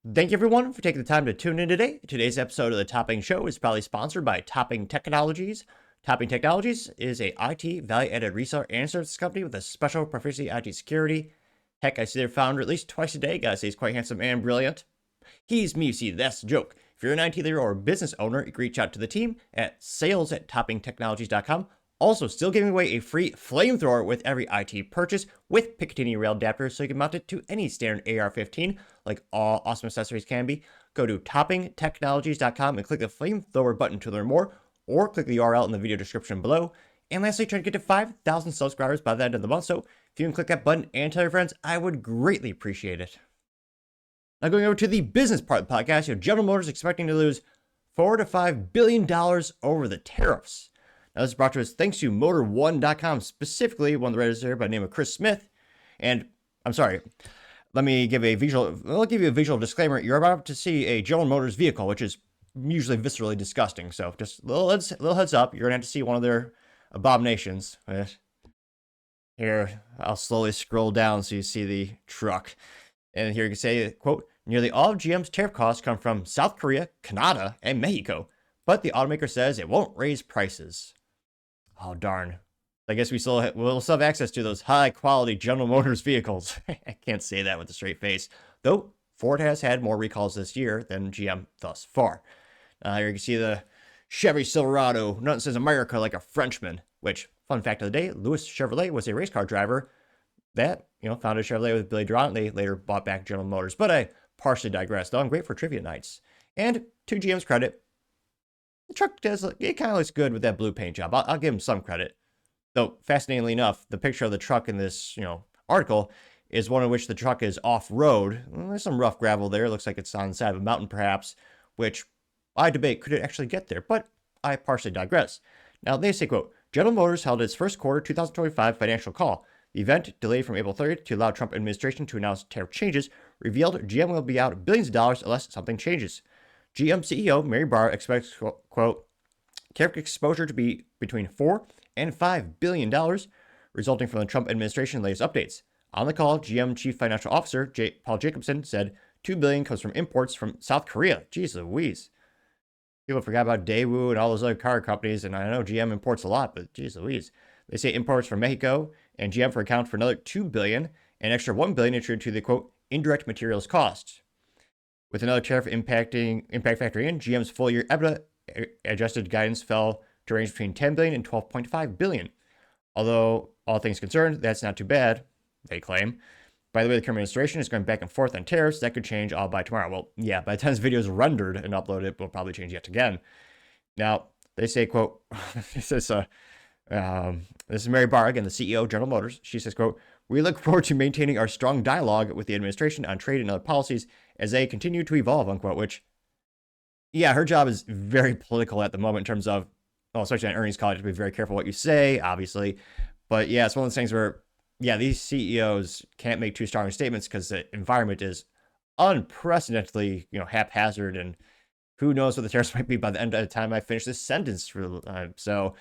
Thank you everyone for taking the time to tune in today. Today's episode of the Topping Show is proudly sponsored by Topping Technologies. Topping Technologies is a IT value-added reseller and services company with a special proficiency IT security. Heck, I see their founder at least twice a day. Gotta say he's quite handsome and brilliant. He's me, you see, that's the joke. If you're an IT leader or business owner, you can reach out to the team at sales@toppingtechnologies.com. Also, still giving away a free flamethrower with every IT purchase with Picatinny rail adapter so you can mount it to any standard AR-15 like all awesome accessories can be. Go to toppingtechnologies.com and click the flamethrower button to learn more, or click the URL in the video description below. And lastly, try to get to 5,000 subscribers by the end of the month, so if you can click that button and tell your friends, I would greatly appreciate it. Now going over to the business part of the podcast, General Motors expecting to lose $4 to $5 billion over the tariffs. Now, this is brought to us thanks to Motor1.com, specifically one of the writers here by the name of Chris Smith. And I'm sorry, let me give a visual. I'll give you a visual disclaimer. You're about to see a General Motors vehicle, which is usually viscerally disgusting. So just a little heads up. You're gonna have to see one of their abominations. Here, I'll slowly scroll down so you see the truck. And here you can say, quote, nearly all of GM's tariff costs come from South Korea, Canada, and Mexico, but the automaker says it won't raise prices. Oh, darn. I guess we'll still have access to those high-quality General Motors vehicles. I can't say that with a straight face. Though, Ford has had more recalls this year than GM thus far. Here you can see the Chevy Silverado. Nothing says America like a Frenchman. Which, fun fact of the day, Louis Chevrolet was a race car driver that, founded Chevrolet with Billy Durant. They later bought back General Motors. But I partially digress, though I'm great for trivia nights. And to GM's credit, the truck it kind of looks good with that blue paint job. I'll give him some credit. Though, fascinatingly enough, the picture of the truck in this, article is one in which the truck is off-road. There's some rough gravel there. It looks like it's on the side of a mountain, perhaps, which I debate, could it actually get there? But I partially digress. Now, they say, quote, General Motors held its first quarter 2025 financial call. The event, delayed from April 30th to allow Trump administration to announce tariff changes, revealed GM will be out billions of dollars unless something changes. GM CEO Mary Barra expects, quote, tariff exposure to be between $4 and $5 billion, resulting from the Trump administration's latest updates. On the call, GM Chief Financial Officer Paul Jacobson said $2 billion comes from imports from South Korea. Jeez Louise. People forgot about Daewoo and all those other car companies, and I know GM imports a lot, but geez Louise. They say imports from Mexico and GM for account for another $2 billion, and extra $1 billion attributed to the, quote, indirect materials cost. With another tariff impact factoring in, GM's full-year EBITDA adjusted guidance fell to range between $10 billion and $12.5 billion. Although, all things concerned, that's not too bad, they claim. By the way, the current administration is going back and forth on tariffs. That could change all by tomorrow. Well, yeah, by the time this video is rendered and uploaded, it will probably change yet again. Now, they say, quote, this is Mary Barra, again, the CEO of General Motors. She says, quote, we look forward to maintaining our strong dialogue with the administration on trade and other policies as they continue to evolve, unquote, which, yeah, her job is very political at the moment in terms of, well, especially on earnings call, you have to be very careful what you say, obviously. But yeah, it's one of those things where, yeah, these CEOs can't make too strong statements because the environment is unprecedentedly, haphazard, and who knows what the tariffs might be by the end of the time I finish this sentence. So,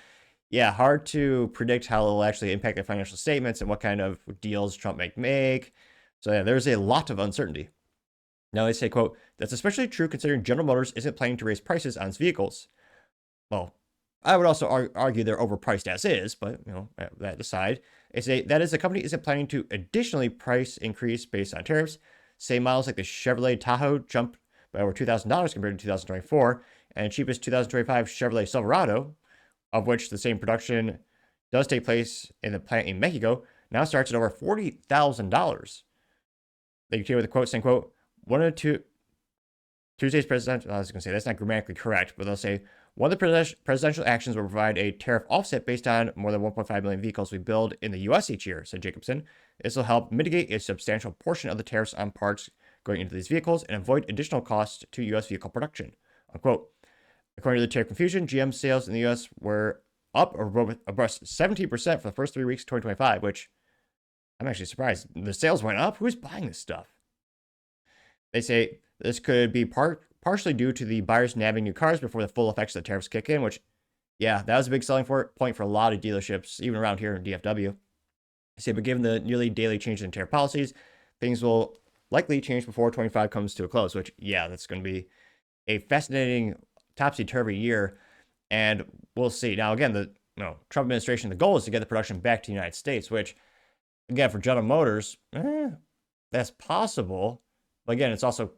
yeah, hard to predict how it'll actually impact their financial statements and what kind of deals Trump might make. So, yeah, there's a lot of uncertainty. Now they say, quote, that's especially true considering General Motors isn't planning to raise prices on its vehicles. Well, I would also argue they're overpriced as is, but, that aside, they say that is the company isn't planning to additionally price increase based on tariffs. Say models like the Chevrolet Tahoe jumped by over $2,000 compared to 2024, and the cheapest 2025 Chevrolet Silverado, of which the same production does take place in the plant in Mexico, now starts at over $40,000. They continue with a quote saying, quote, one of the two Tuesday's presidential, I was going to say that's not grammatically correct, but they'll say one of the presidential actions will provide a tariff offset based on more than 1.5 million vehicles we build in the U.S. each year, said Jacobson. This will help mitigate a substantial portion of the tariffs on parts going into these vehicles and avoid additional costs to U.S. vehicle production, unquote. According to the tariff confusion, GM sales in the U.S. were up or above 17% for the first 3 weeks of 2025, which I'm actually surprised. The sales went up? Who's buying this stuff? They say this could be partially due to the buyers nabbing new cars before the full effects of the tariffs kick in, which, yeah, that was a big selling point for a lot of dealerships, even around here in DFW. They say, but given the nearly daily changes in tariff policies, things will likely change before 25 comes to a close, which, yeah, that's going to be a fascinating topsy-turvy year. And we'll see. Now, again, the Trump administration, the goal is to get the production back to the United States, which, again, for General Motors, that's possible. But again, it'll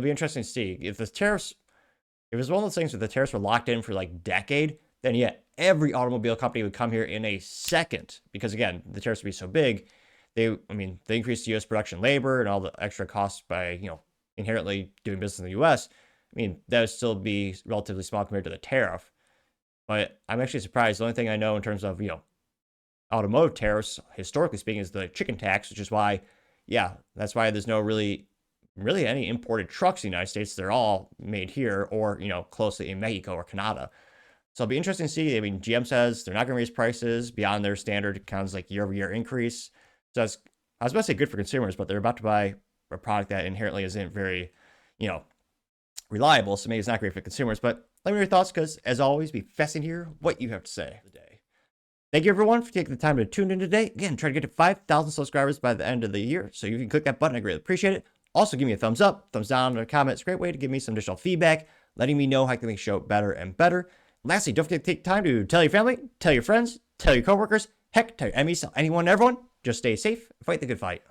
be interesting to see if the tariffs, if it's one of those things where the tariffs were locked in for like a decade, then yeah, every automobile company would come here in a second because, again, the tariffs would be so big. They increase the U.S. production labor and all the extra costs by, inherently doing business in the U.S. That would still be relatively small compared to the tariff. But I'm actually surprised. The only thing I know in terms of, automotive tariffs, historically speaking, is the chicken tax, which is why, that's why there's no really any imported trucks in the United States. They're all made here or, closely in Mexico or Canada. So it'll be interesting to see. GM says they're not going to raise prices beyond their standard kind of like year-over-year increase. So I was about to say good for consumers, but they're about to buy a product that inherently isn't very, reliable. So maybe it's not great for consumers. But let me know your thoughts because, as always, be fascinating to hear what you have to say today. Thank you, everyone, for taking the time to tune in today. Again, try to get to 5,000 subscribers by the end of the year. So you can click that button. I greatly appreciate it. Also, give me a thumbs up, thumbs down, or a comment. It's a great way to give me some additional feedback, letting me know how I can make the show better and better. Lastly, don't forget to take time to tell your family, tell your friends, tell your coworkers, heck, tell your enemies, tell anyone and everyone. Just stay safe, fight the good fight.